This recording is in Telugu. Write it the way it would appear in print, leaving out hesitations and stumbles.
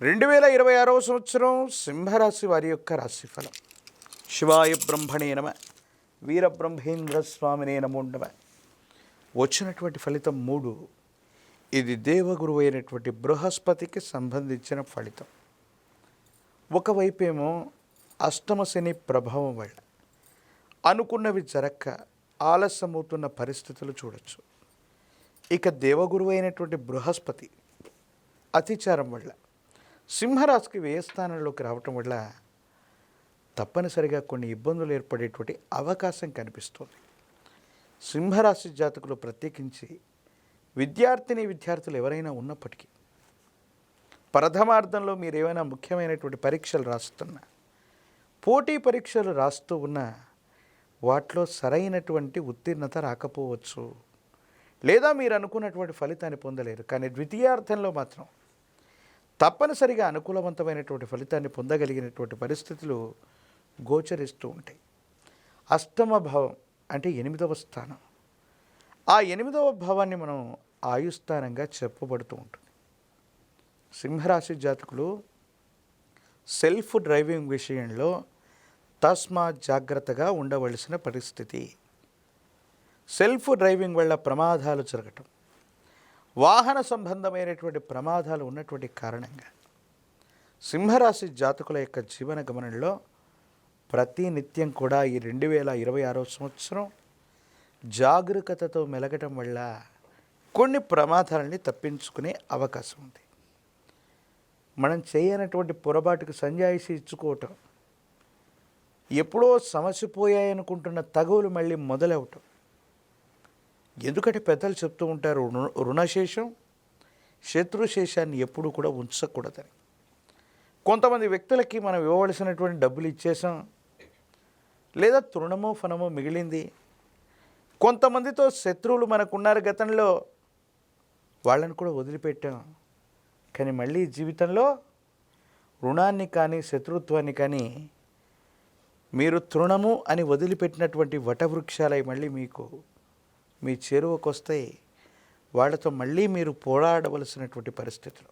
2026వ సంవత్సరం సింహరాశి వారి యొక్క రాశిఫలం. శివాయ బ్రహ్మణే నమ, వీరబ్రహ్మేంద్ర స్వామినే నమో నమ. వచ్చినటువంటి ఫలితం 3. ఇది దేవగురువు అయినటువంటి బృహస్పతికి సంబంధించిన ఫలితం. ఒకవైపేమో అష్టమ శని ప్రభావం వల్ల అనుకున్నవి జరక్క ఆలస్యమవుతున్న పరిస్థితులు చూడొచ్చు. ఇక దేవగురువు అయినటువంటి బృహస్పతి అతిచారం వల్ల సింహరాశికి వ్యయ స్థానంలోకి రావటం వల్ల తప్పనిసరిగా కొన్ని ఇబ్బందులు ఏర్పడేటువంటి అవకాశం కనిపిస్తుంది. సింహరాశి జాతకులు ప్రత్యేకించి విద్యార్థులు ఎవరైనా ఉన్నప్పటికీ ప్రథమార్థంలో మీరు ఏమైనా ముఖ్యమైనటువంటి పరీక్షలు రాస్తున్నా, పోటీ పరీక్షలు రాస్తూ ఉన్నా వాటిలో సరైనటువంటి ఉత్తీర్ణత రాకపోవచ్చు, లేదా మీరు అనుకున్నటువంటి ఫలితాన్ని పొందలేరు. కానీ ద్వితీయార్థంలో మాత్రం తప్పనిసరిగా అనుకూలవంతమైనటువంటి ఫలితాన్ని పొందగలిగినటువంటి పరిస్థితులు గోచరిస్తూ ఉంటాయి. అష్టమ భావం అంటే 8వ స్థానం. ఆ 8వ భావాన్ని మనం ఆయుస్థానంగా చెప్పబడుతూ ఉంటుంది. సింహరాశి జాతకులు సెల్ఫ్ డ్రైవింగ్ విషయంలో తస్మాత్ జాగ్రత్తగా ఉండవలసిన పరిస్థితి. సెల్ఫ్ డ్రైవింగ్ వల్ల ప్రమాదాలు జరగటం, వాహన సంబంధమైనటువంటి ప్రమాదాలు ఉన్నటువంటి కారణంగా సింహరాశి జాతకుల యొక్క జీవన గమనంలో ప్రతి నిత్యం కూడా ఈ 2026వ సంవత్సరం జాగరూకతతో మెలగటం వల్ల కొన్ని ప్రమాదాలని తప్పించుకునే అవకాశం ఉంది. మనం చేయనటువంటి పొరపాటుకు సంజాయిషి ఇచ్చుకోవటం, ఎప్పుడో సమసిపోయాయనుకుంటున్న తగువులు మళ్ళీ మొదలవటం. ఎందుకంటే పెద్దలు చెప్తూ ఉంటారు, రుణశేషం శత్రుశేషాన్ని ఎప్పుడూ కూడా ఉంచకూడదని. కొంతమంది వ్యక్తులకి మనం ఇవ్వవలసినటువంటి డబ్బులు ఇచ్చేసాం, లేదా తృణమో ఫనమో మిగిలింది. కొంతమందితో శత్రువులు మనకున్నారు గతంలో, వాళ్ళని కూడా వదిలిపెట్టాం. కానీ మళ్ళీ జీవితంలో రుణాన్ని కానీ శత్రుత్వాన్ని కానీ మీరు తృణము అని వదిలిపెట్టినటువంటి వటవృక్షాలై మళ్ళీ మీకు మీ చేరువకు వస్తాయి. వాళ్ళతో మళ్ళీ మీరు పోరాడవలసినటువంటి పరిస్థితులు.